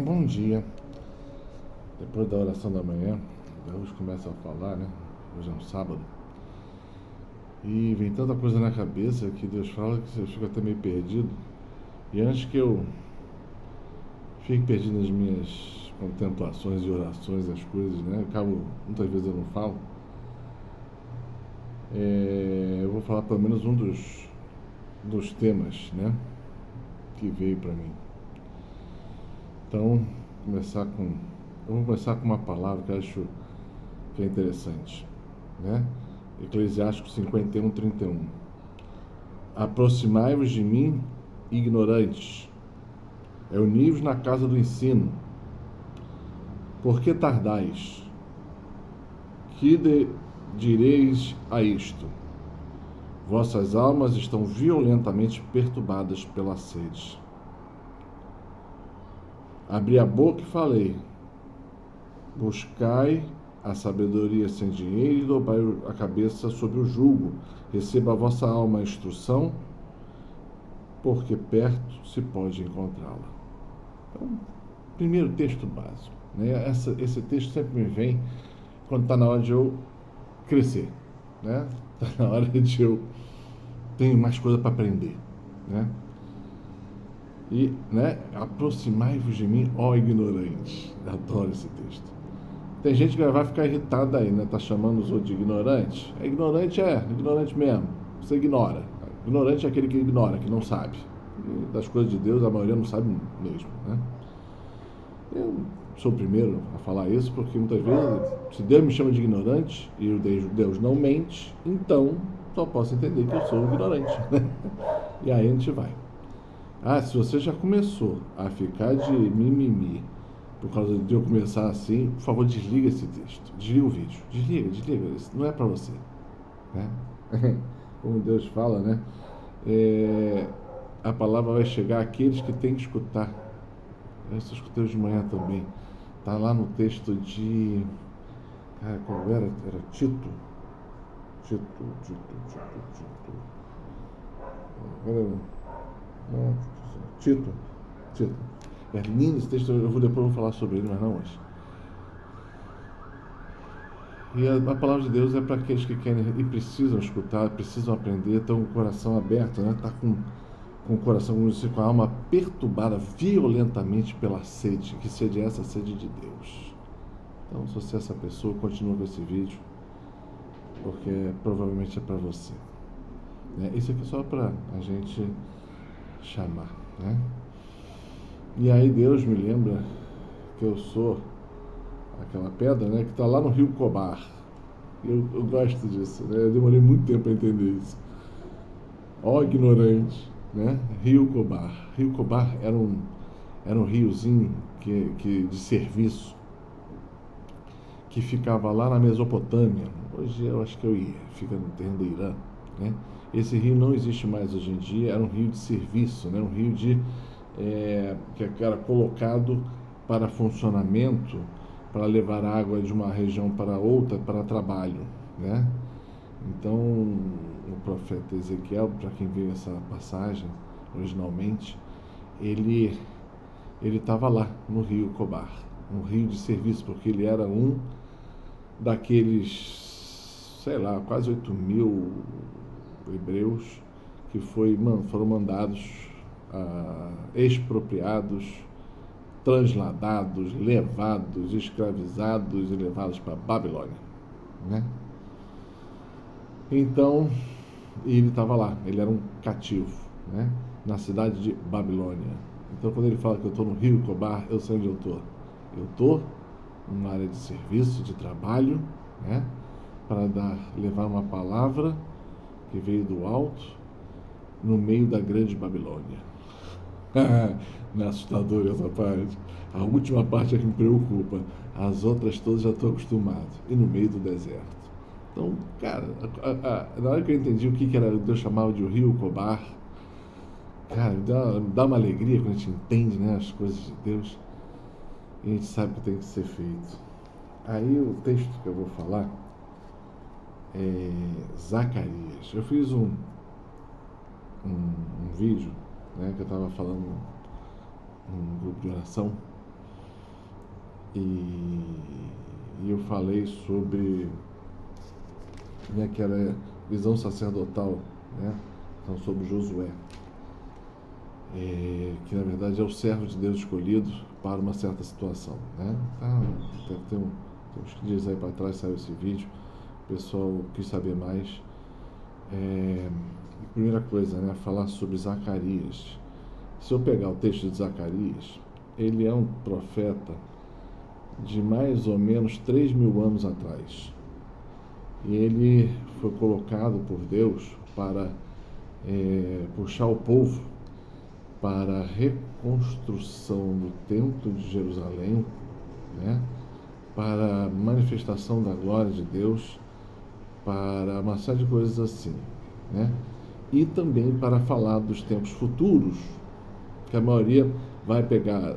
Bom dia. Depois da oração da manhã, Deus começa a falar, né? Hoje é um sábado. E vem tanta coisa na cabeça que Deus fala que você fica até meio perdido. E antes que eu fique perdido nas minhas contemplações e orações, as coisas, né? Muitas vezes eu não falo. Eu vou falar pelo menos um dos temas, né? Que veio para mim. Então, eu vou começar com uma palavra que eu acho que é interessante, né? Eclesiastes 51:31. Aproximai-vos de mim, ignorantes, reuni-vos na casa do ensino. Por que tardais? Direis a isto? Vossas almas estão violentamente perturbadas pela sede. Abri a boca e falei. Buscai a sabedoria sem dinheiro e dobrai a cabeça sobre o jugo. Receba a vossa alma a instrução, porque perto se pode encontrá-la. Então, primeiro texto básico, né? Esse texto sempre me vem quando está na hora de eu crescer, né? Está na hora de eu tenho mais coisa para aprender, né? E, né? Aproximai-vos de mim, ó ignorantes. Adoro esse texto. Tem gente que vai ficar irritada aí, né? Tá chamando os outros de ignorantes. Ignorante mesmo. Você ignora. Ignorante é aquele que ignora, que não sabe. E das coisas de Deus, a maioria não sabe mesmo, né? Eu sou o primeiro a falar isso, porque muitas vezes, se Deus me chama de ignorante e Deus não mente, então só posso entender que eu sou ignorante, né? E aí a gente vai. Se você já começou a ficar de mimimi por causa de eu começar assim, por favor, desliga esse texto, desliga o vídeo, desliga, isso não é para você, né? Como Deus fala, né? A palavra vai chegar àqueles que têm que escutar. Eu escutei hoje de manhã também, tá lá no texto de, qual era? Era Tito. Tito. É lindo esse texto, depois vou falar sobre ele, mas não hoje. E a palavra de Deus é para aqueles que querem e precisam escutar, precisam aprender, estão com o coração aberto, né? Está com o coração, com a alma perturbada violentamente pela sede. Que sede é essa? Sede de Deus. Então, se você é essa pessoa, continua com esse vídeo, porque provavelmente é para você, né? Isso aqui é só para a gente chamar, né? E aí Deus me lembra que eu sou aquela pedra, né, que está lá no rio Cobar. Eu gosto disso, né? Eu demorei muito tempo para entender isso. Ó ignorante, né? Rio Cobar. Rio Cobar era um riozinho de serviço que ficava lá na Mesopotâmia. Hoje eu acho que fica no terreno do Irã, né? Esse rio não existe mais hoje em dia. Era um rio de serviço, né? Um rio que era colocado para funcionamento, para levar água de uma região para outra para trabalho, né? Então, o profeta Ezequiel, para quem viu essa passagem originalmente, ele estava lá no rio Cobar, um rio de serviço, porque ele era um daqueles, sei lá, quase 8.000 hebreus que foram mandados, expropriados, transladados, levados, escravizados e levados para a Babilônia, né? Então, ele estava lá, ele era um cativo, né? Na cidade de Babilônia. Então, quando ele fala que eu estou no rio Cobar, eu sei onde eu estou. Eu estou numa área de serviço, de trabalho, né? Para levar uma palavra que veio do alto no meio da grande Babilônia. Não é assustador essa parte. A última parte é que me preocupa. As outras todas já estou acostumado. E no meio do deserto. Então, cara, na hora que eu entendi o que era, Deus chamava de o rio Cobar, cara, dá uma alegria quando a gente entende, né, as coisas de Deus. E a gente sabe o que tem que ser feito. Aí o texto que eu vou falar é Zacarias. Eu fiz um vídeo, né, que eu estava falando num grupo de oração, e eu falei sobre, né, que era visão sacerdotal, né? Então, sobre Josué, que na verdade é o servo de Deus escolhido para uma certa situação, né? Tá, deve ter uns dias aí para trás saiu esse vídeo, o pessoal quis saber mais. Primeira coisa, né, falar sobre Zacarias. Se eu pegar o texto de Zacarias, ele é um profeta de mais ou menos 3.000 anos atrás. E ele foi colocado por Deus para puxar o povo para a reconstrução do templo de Jerusalém, né, para a manifestação da glória de Deus, para uma série de coisas assim, né? E também para falar dos tempos futuros, que a maioria vai pegar,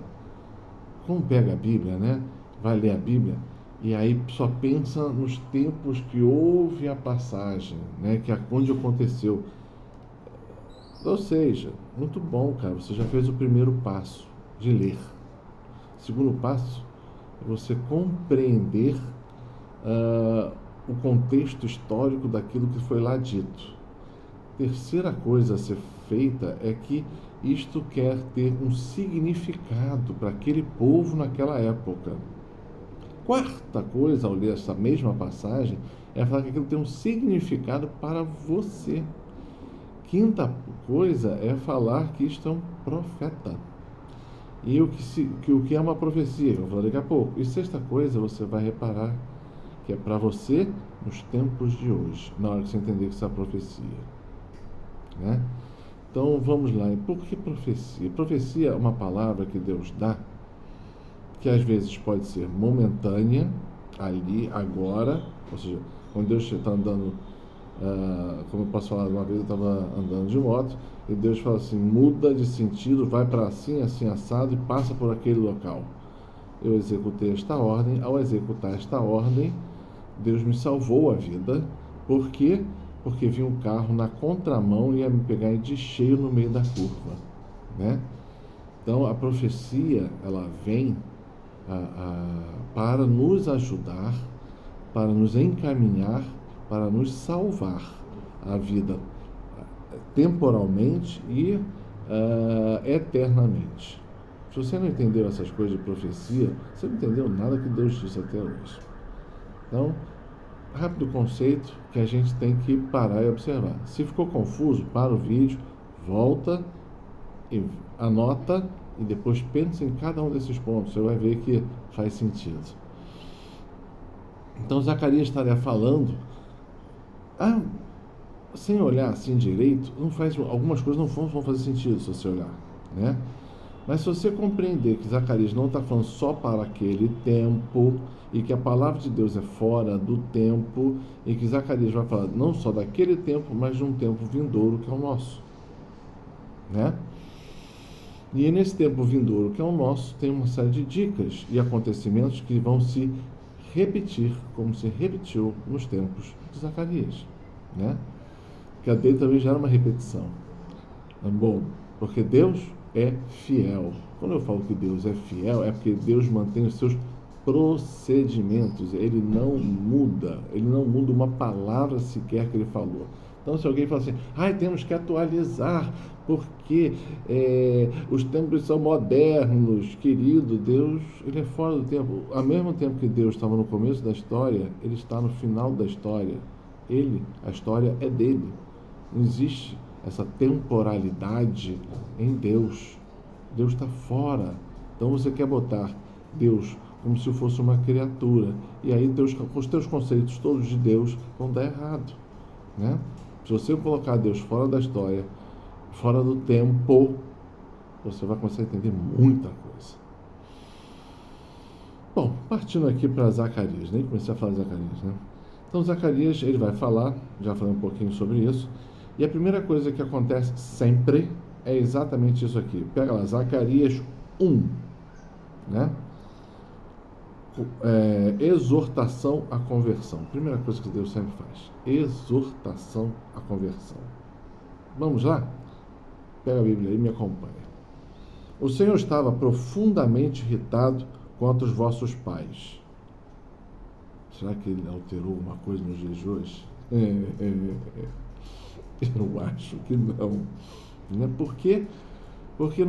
como pega a Bíblia, né? Vai ler a Bíblia e aí só pensa nos tempos que houve a passagem, né? Que é onde aconteceu. Ou seja, muito bom, cara, você já fez o primeiro passo de ler. O segundo passo é você compreender o contexto histórico daquilo que foi lá dito. Terceira coisa a ser feita é que isto quer ter um significado para aquele povo naquela época. Quarta coisa ao ler essa mesma passagem é falar que aquilo tem um significado para você. Quinta coisa é falar que isto é um profeta. E o que é uma profecia, eu vou falar daqui a pouco. E sexta coisa, você vai reparar que é para você nos tempos de hoje, na hora que você entender que isso é profecia. Né? Então vamos lá. Por que profecia? Profecia é uma palavra que Deus dá, que às vezes pode ser momentânea, ali, agora, ou seja, quando Deus está andando, como eu posso falar, uma vez eu estava andando de moto, e Deus fala assim, muda de sentido, vai para assim, assim, assado, e passa por aquele local. Eu executei esta ordem, ao executar esta ordem, Deus me salvou a vida. Por quê? Porque vinha um carro na contramão e ia me pegar de cheio no meio da curva, né? Então a profecia, ela vem para nos ajudar, para nos encaminhar, para nos salvar a vida temporalmente e eternamente. Se você não entendeu essas coisas de profecia, você não entendeu nada que Deus disse até hoje. Então, rápido conceito que a gente tem que parar e observar. Se ficou confuso, para o vídeo, volta, e anota e depois pensa em cada um desses pontos. Você vai ver que faz sentido. Então Zacarias estaria falando, sem olhar assim direito, algumas coisas não vão fazer sentido se você olhar, né? Mas se você compreender que Zacarias não está falando só para aquele tempo, e que a palavra de Deus é fora do tempo, e que Zacarias vai falar não só daquele tempo, mas de um tempo vindouro que é o nosso, né? E nesse tempo vindouro que é o nosso, tem uma série de dicas e acontecimentos que vão se repetir, como se repetiu nos tempos de Zacarias, né? Que a dele também já era uma repetição. Bom, porque Deus é fiel. Quando eu falo que Deus é fiel, é porque Deus mantém os seus procedimentos, ele não muda uma palavra sequer que ele falou. Então, se alguém fala assim, temos que atualizar, porque os tempos são modernos, querido, Deus, ele é fora do tempo. Ao mesmo tempo que Deus estava no começo da história, ele está no final da história. A história é dele. Não existe essa temporalidade em Deus. Deus está fora. Então você quer botar Deus como se fosse uma criatura. E aí os teus conceitos todos de Deus vão dar errado, né? Se você colocar Deus fora da história, fora do tempo, você vai começar a entender muita coisa. Bom, partindo aqui para Zacarias, nem comecei a falar de Zacarias, né? Então Zacarias, ele vai falar, já falei um pouquinho sobre isso, e a primeira coisa que acontece sempre é exatamente isso aqui. Pega lá, Zacarias 1, né? Exortação à conversão. Primeira coisa que Deus sempre faz, exortação à conversão. Vamos lá? Pega a Bíblia aí e me acompanha. O Senhor estava profundamente irritado contra os vossos pais. Será que ele alterou alguma coisa nos dias de hoje? Eu acho que não. Né? Por quê? Porque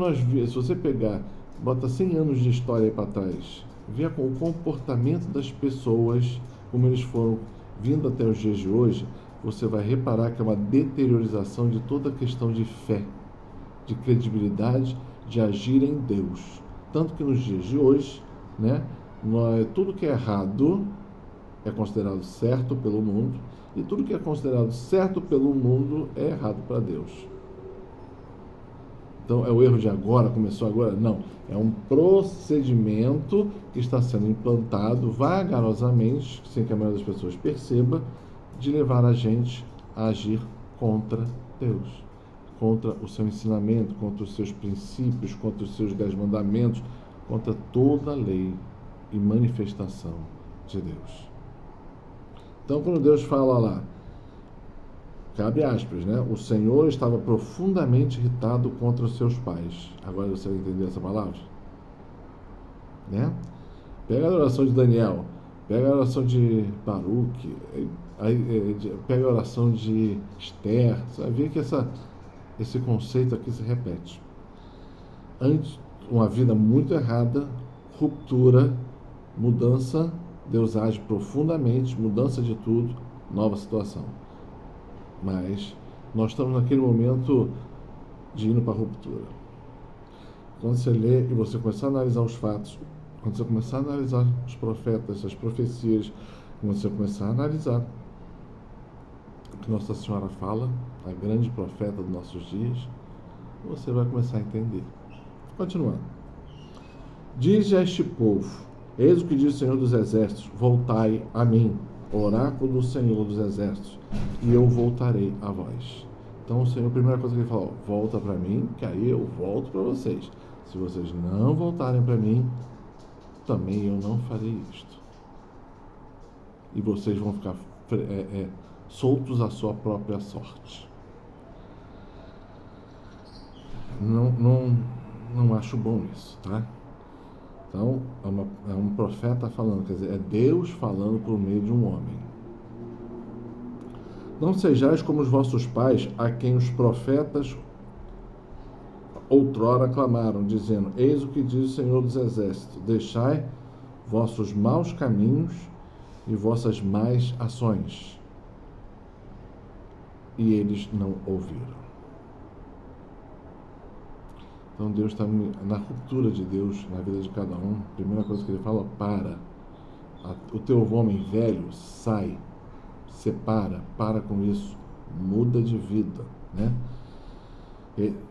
se você pegar, bota 100 anos de história aí para trás, vê o comportamento das pessoas, como eles foram vindo até os dias de hoje, você vai reparar que é uma deteriorização de toda a questão de fé, de credibilidade, de agir em Deus. Tanto que nos dias de hoje, né, tudo que é errado é considerado certo pelo mundo, e tudo que é considerado certo pelo mundo é errado para Deus. Então, é o erro de agora, começou agora? Não. É um procedimento que está sendo implantado vagarosamente, sem que a maioria das pessoas perceba, de levar a gente a agir contra Deus, contra o seu ensinamento, contra os seus princípios, contra os seus 10 mandamentos, contra toda a lei e manifestação de Deus. Então, quando Deus fala lá, cabe aspas, né? O Senhor estava profundamente irritado contra os seus pais. Agora você vai entender essa palavra? Né? Pega a oração de Daniel, pega a oração de Baruque, pega a oração de Esther. Você vai ver que esse conceito aqui se repete. Antes, uma vida muito errada, ruptura, mudança, Deus age profundamente, mudança de tudo, nova situação. Mas nós estamos naquele momento de indo para a ruptura. Quando você lê e você começar a analisar os fatos, quando você começar a analisar os profetas, as profecias, quando você começar a analisar o que Nossa Senhora fala, a grande profeta dos nossos dias, você vai começar a entender. Continuando. Diz a este povo, eis o que diz o Senhor dos Exércitos, voltai a mim, oráculo do Senhor dos Exércitos, e eu voltarei a vós. Então o Senhor, a primeira coisa que ele falou, volta para mim, que aí eu volto para vocês. Se vocês não voltarem para mim, também eu não farei isto. E vocês vão ficar soltos à sua própria sorte. Não acho bom isso, tá? Então, é um profeta falando, quer dizer, é Deus falando por meio de um homem. Não sejais como os vossos pais, a quem os profetas outrora clamaram, dizendo, eis o que diz o Senhor dos Exércitos, deixai vossos maus caminhos e vossas más ações. E eles não ouviram. Então Deus está na ruptura de Deus na vida de cada um. A primeira coisa que ele fala, o teu homem velho sai, separa, para com isso, muda de vida, né?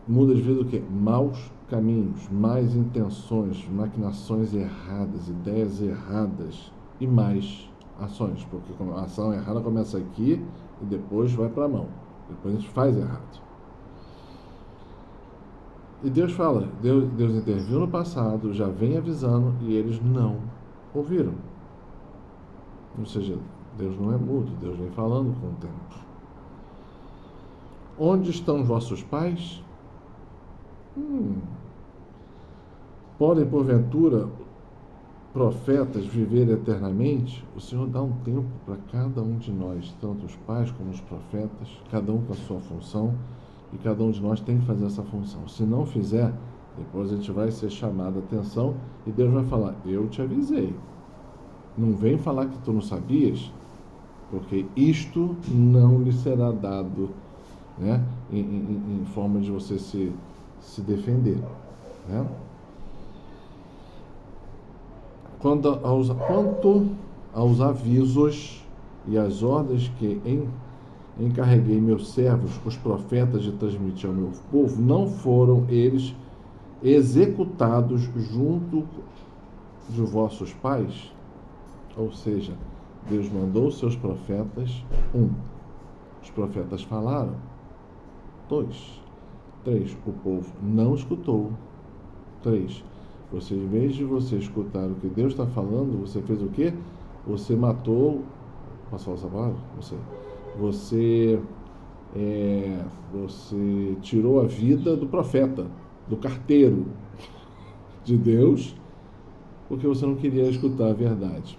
Muda de vida o quê? Maus caminhos, más intenções, maquinações erradas, ideias erradas e mais ações, porque a ação errada começa aqui e depois vai para a mão, depois a gente faz errado. E Deus fala, Deus interviu no passado, já vem avisando e eles não ouviram. Ou seja, Deus não é mudo, Deus vem falando com o tempo. Onde estão os vossos pais? Podem, porventura, profetas viver eternamente? O Senhor dá um tempo para cada um de nós, tanto os pais como os profetas, cada um com a sua função, e cada um de nós tem que fazer essa função. Se não fizer, depois a gente vai ser chamado a atenção e Deus vai falar, eu te avisei. Não vem falar que tu não sabias, porque isto não lhe será dado, né, em forma de você se defender, né? Quanto aos avisos e às ordens que encarreguei meus servos, os profetas, de transmitir ao meu povo, não foram eles executados junto de vossos pais? Ou seja, Deus mandou os seus profetas, os profetas falaram, 2, 3, o povo não escutou, 3, você, em vez de você escutar o que Deus está falando, você fez o quê? Você matou, posso falar essa palavra? Você tirou a vida do profeta, do carteiro de Deus, porque você não queria escutar a verdade.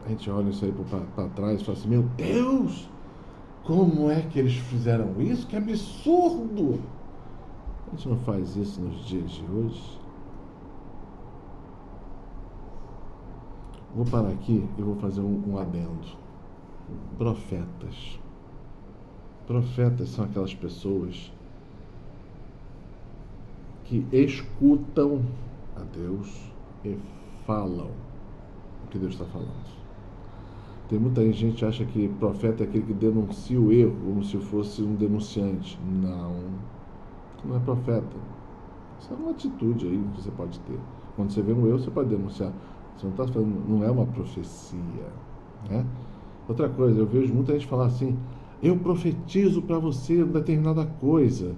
A gente olha isso aí para trás e fala assim, meu Deus, como é que eles fizeram isso? Que absurdo! A gente não faz isso nos dias de hoje. Vou parar aqui e vou fazer um adendo. Profetas. Profetas são aquelas pessoas que escutam a Deus e falam o que Deus está falando. Tem muita gente que acha que profeta é aquele que denuncia o erro, como se fosse um denunciante. Não é profeta. Isso é uma atitude aí que você pode ter. Quando você vê um erro, você pode denunciar. Você não está falando, não é uma profecia, né? Outra coisa, eu vejo muita gente falar assim, eu profetizo para você determinada coisa.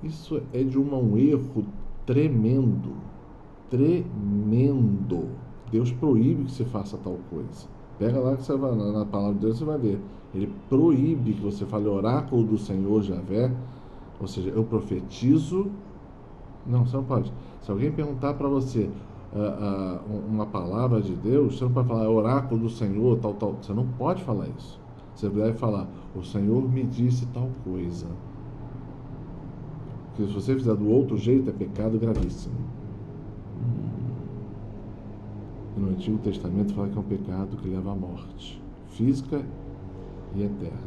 Isso é de um erro tremendo. Tremendo. Deus proíbe que você faça tal coisa. Pega lá que você vai, na palavra de Deus você vai ver. Ele proíbe que você fale oráculo do Senhor Javé. Ou seja, eu profetizo. Não, você não pode. Se alguém perguntar para você uma palavra de Deus, você não pode falar oráculo do Senhor, tal. Você não pode falar isso. Você deve falar, o Senhor me disse tal coisa. Porque se você fizer do outro jeito, é pecado gravíssimo. No Antigo Testamento fala que é um pecado que leva à morte, física e eterna.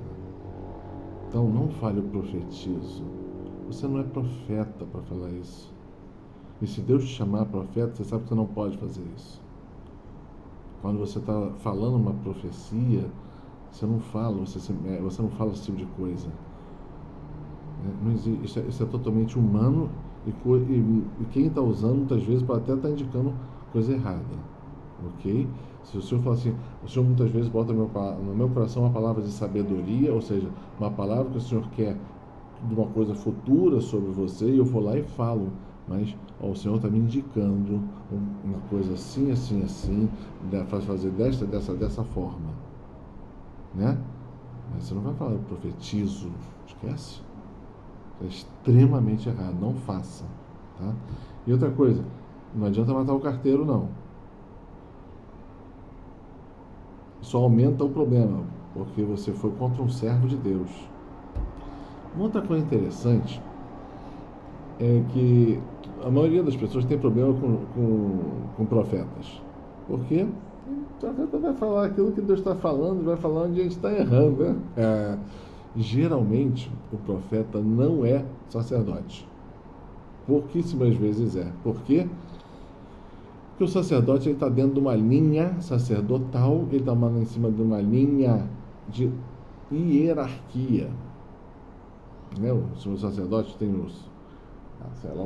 Então não fale, eu profetizo. Você não é profeta para falar isso. E se Deus te chamar profeta, você sabe que você não pode fazer isso. Quando você está falando uma profecia, você não fala, você não fala esse tipo de coisa. Não existe, isso é totalmente humano e quem está usando muitas vezes pode até estar indicando coisa errada. Ok? Se o Senhor fala assim, o Senhor muitas vezes bota no meu coração uma palavra de sabedoria, ou seja, uma palavra que o Senhor quer de uma coisa futura sobre você, e eu vou lá e falo, mas o Senhor está me indicando uma coisa assim, fazer dessa forma, né? Mas você não vai falar, eu profetizo, esquece. É extremamente errado, não faça, tá? E outra coisa, não adianta matar o carteiro, não. Só aumenta o problema, porque você foi contra um servo de Deus. Uma outra coisa interessante é que a maioria das pessoas tem problema com profetas. Porque o profeta vai falar aquilo que Deus está falando, vai falar onde a gente está errando, né? Geralmente, o profeta não é sacerdote. Pouquíssimas vezes é. Por quê? Porque o sacerdote está dentro de uma linha sacerdotal, ele está em cima de uma linha de hierarquia. Né? O sacerdote tem o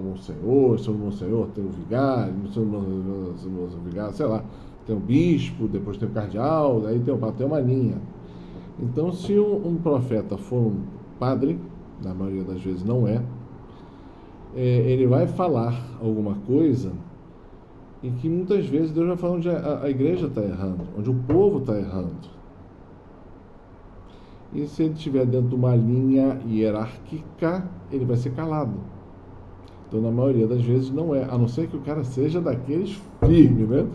monsenhor, tem o vigário, sei lá, tem o bispo, depois tem o cardeal, aí tem uma linha. Então, se um profeta for um padre, na maioria das vezes não ele vai falar alguma coisa e que muitas vezes Deus vai falar onde a igreja está errando, onde o povo está errando. E se ele estiver dentro de uma linha hierárquica, ele vai ser calado. Então, na maioria das vezes, não é. A não ser que o cara seja daqueles firmes, né?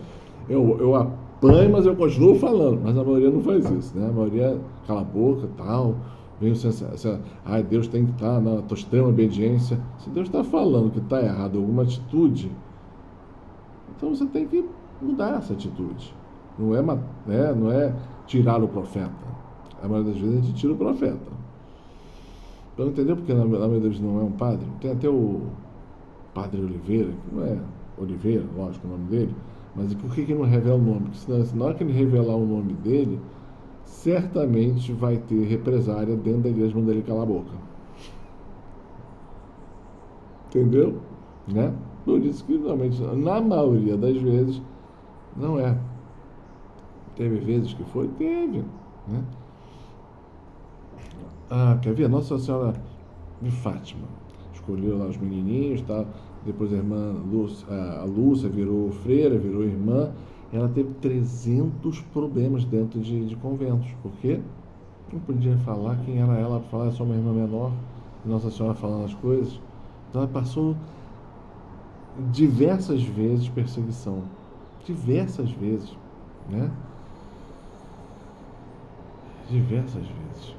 Eu apanho, mas eu continuo falando. Mas a maioria não faz isso, né? A maioria cala a boca e tal. Vem Deus tem que estar na tua extrema obediência. Se Deus está falando que está errado alguma atitude, então você tem que mudar essa atitude. Não é tirar o profeta. A maioria das vezes a gente tira o profeta. Então, entendeu porque na maioria das vezes não é um padre? Tem até o Padre Oliveira, que não é Oliveira, lógico o nome dele, mas por que não revela o nome? Porque senão, na hora que ele revelar o nome dele, certamente vai ter represária dentro da igreja quando ele calar a boca. Entendeu? Né? Por isso que, realmente, na maioria das vezes, não é. Teve vezes que foi? Teve. Né? Quer ver? Nossa Senhora de Fátima escolheu lá os menininhos, tá? Depois a Lúcia virou freira, virou irmã. Ela teve 300 problemas dentro de conventos, porque não podia falar quem era ela, falar só uma irmã menor, Nossa Senhora falando as coisas. Então ela passou diversas vezes perseguição. Diversas vezes, né? Diversas vezes.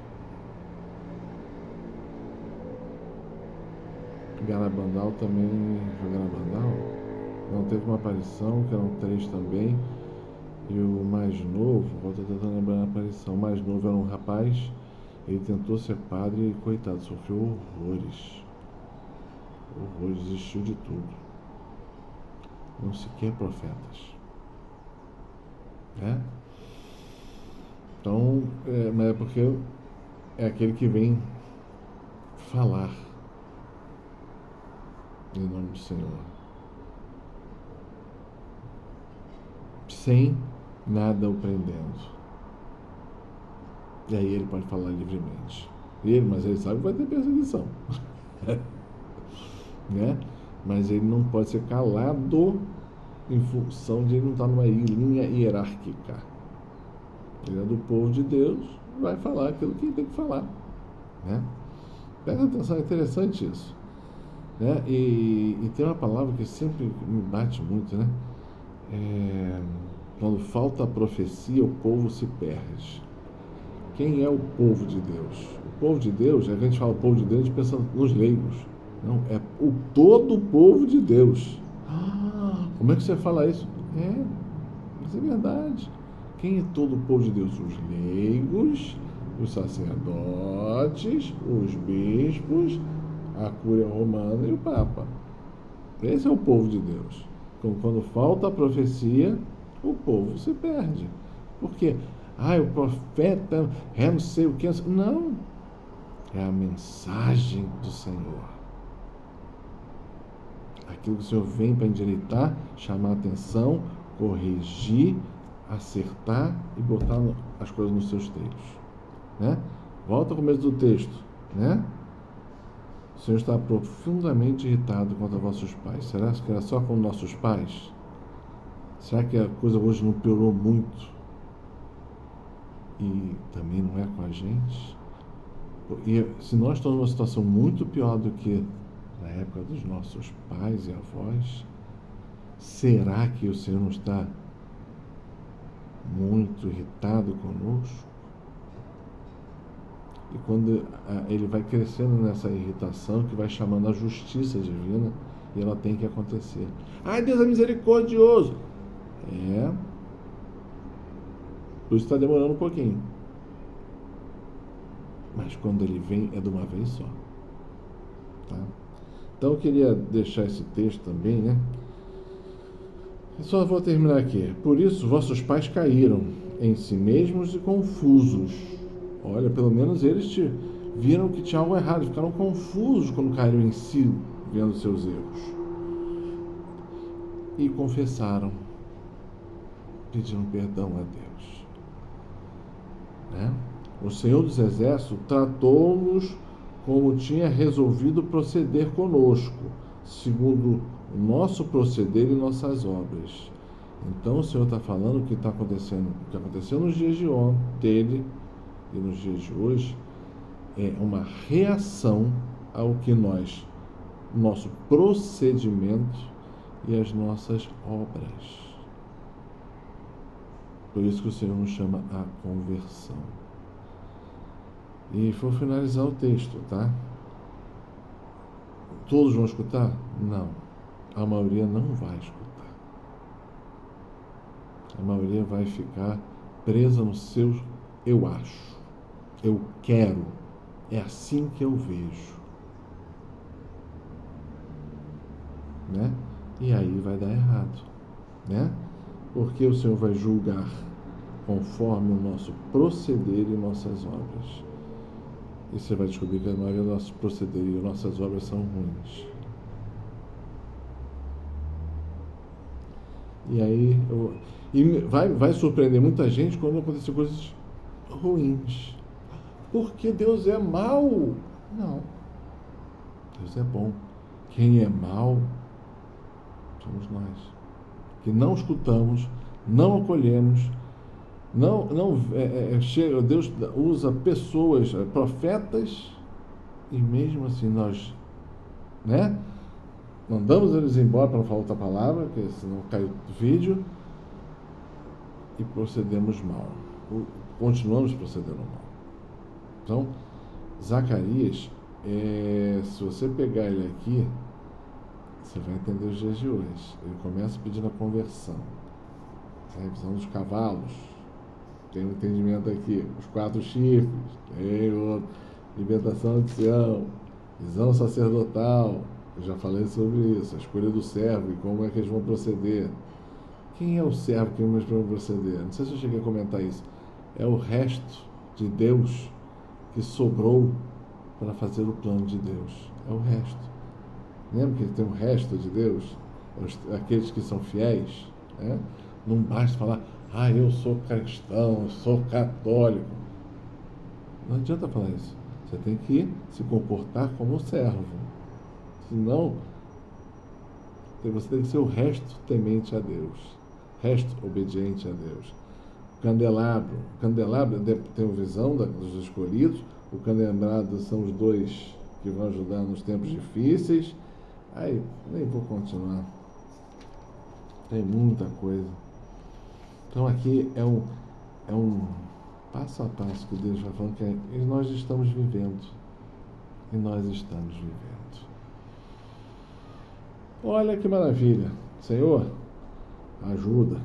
Garabandal também. Foi Garabandal? Não, teve uma aparição, que eram 3 também. E o mais novo, vou tentando lembrar a aparição. O mais novo era um rapaz, ele tentou ser padre e, coitado, sofreu horrores. Horrores, desistiu de tudo. Não sequer profetas. Né? Então, mas é porque é aquele que vem falar em nome do Senhor, sem nada o prendendo. E aí ele pode falar livremente. Mas ele sabe que vai ter perseguição. Né? Mas ele não pode ser calado em função de ele não estar numa linha hierárquica. Ele é do povo de Deus, vai falar aquilo que ele tem que falar. Né? Presta atenção, é interessante isso. Né? E tem uma palavra que sempre me bate muito, né? Quando falta a profecia, o povo se perde. Quem é o povo de Deus? O povo de Deus, a gente fala o povo de Deus, a gente pensa nos leigos. Não, é todo o povo de Deus. Como é que você fala isso? Mas é verdade. Quem é todo o povo de Deus? Os leigos, os sacerdotes, os bispos, a cúria romana e o Papa. Esse é o povo de Deus. Então, quando falta a profecia, o povo se perde. Por quê? O profeta é não sei o que. Não. É a mensagem do Senhor. Aquilo que o Senhor vem para endireitar, chamar a atenção, corrigir, acertar e botar as coisas nos seus trilhos. Né? Volta ao começo do texto. Né? O Senhor está profundamente irritado contra vossos pais. Será que era só com nossos pais? Será que a coisa hoje não piorou muito? E também não é com a gente? E se nós estamos numa situação muito pior do que na época dos nossos pais e avós, será que o Senhor não está muito irritado conosco? E quando ele vai crescendo nessa irritação, que vai chamando a justiça divina, e ela tem que acontecer. Deus é misericordioso. Por isso está demorando um pouquinho. Mas quando ele vem, é de uma vez só. Tá? Então eu queria deixar esse texto também, né? Só vou terminar aqui. Por isso, vossos pais caíram em si mesmos e confusos. Olha, pelo menos eles viram que tinha algo errado, ficaram confusos quando caíram em si, vendo seus erros. E confessaram, pediram perdão a Deus. Né? O Senhor dos Exércitos tratou-nos como tinha resolvido proceder conosco, segundo o nosso proceder e nossas obras. Então o Senhor está falando que está acontecendo, o que aconteceu nos dias de ontem e nos dias de hoje é uma reação ao que nosso procedimento e as nossas obras. Por isso que o Senhor nos chama a conversão. E vou finalizar o texto, tá? Todos vão escutar? Não. A maioria não vai escutar. A maioria vai ficar presa no seu eu acho, eu quero, é assim que eu vejo. Né? E aí vai dar errado. Né? Porque o Senhor vai julgar conforme o nosso proceder e nossas obras. E você vai descobrir que a maioria dos nossos procederes e nossas obras são ruins. E aí vai surpreender muita gente quando acontecer coisas ruins. Porque Deus é mau. Não. Deus é bom. Quem é mau somos nós. Que não escutamos, não acolhemos, Deus usa pessoas, profetas, e mesmo assim nós né? Mandamos eles embora, para não falar outra palavra, porque senão cai o vídeo, e procedemos mal. Continuamos procedendo mal. Então, Zacarias, se você pegar ele aqui, você vai entender os dias de hoje. Ele começa pedindo a conversão. A revisão dos cavalos. Tem um entendimento aqui. Os 4 chifres. Tem outro. Libertação de Sião. Visão sacerdotal. Eu já falei sobre isso. A escolha do servo e como é que eles vão proceder. Quem é o servo que eles vão proceder? Não sei se eu cheguei a comentar isso. É o resto de Deus que sobrou para fazer o plano de Deus. É o resto. Lembra que tem o resto de Deus? Aqueles que são fiéis, né? Não basta falar, eu sou cristão, eu sou católico. Não adianta falar isso. Você tem que se comportar como servo. Senão, você tem que ser o resto temente a Deus. Resto obediente a Deus. Candelabro. Candelabro tem a visão dos escolhidos. O candelabro são os 2 que vão ajudar nos tempos difíceis. Aí, nem vou continuar. Tem muita coisa. Então aqui é um passo a passo que Deus vai falando que nós estamos vivendo. E nós estamos vivendo. Olha que maravilha. Senhor, ajuda.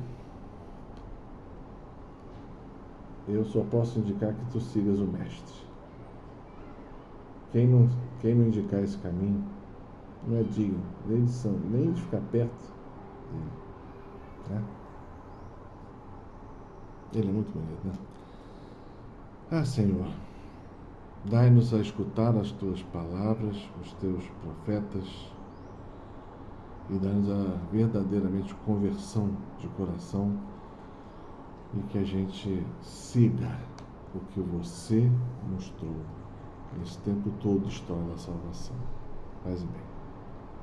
Eu só posso indicar que tu sigas o Mestre. Quem não indicar esse caminho não é digno nem de ficar perto dele. Né? Ele é muito bonito, né? Senhor, dai-nos a escutar as tuas palavras, os teus profetas, e dai-nos a verdadeiramente conversão de coração, e que a gente siga o que você mostrou nesse tempo todo, história da salvação. Paz e bem.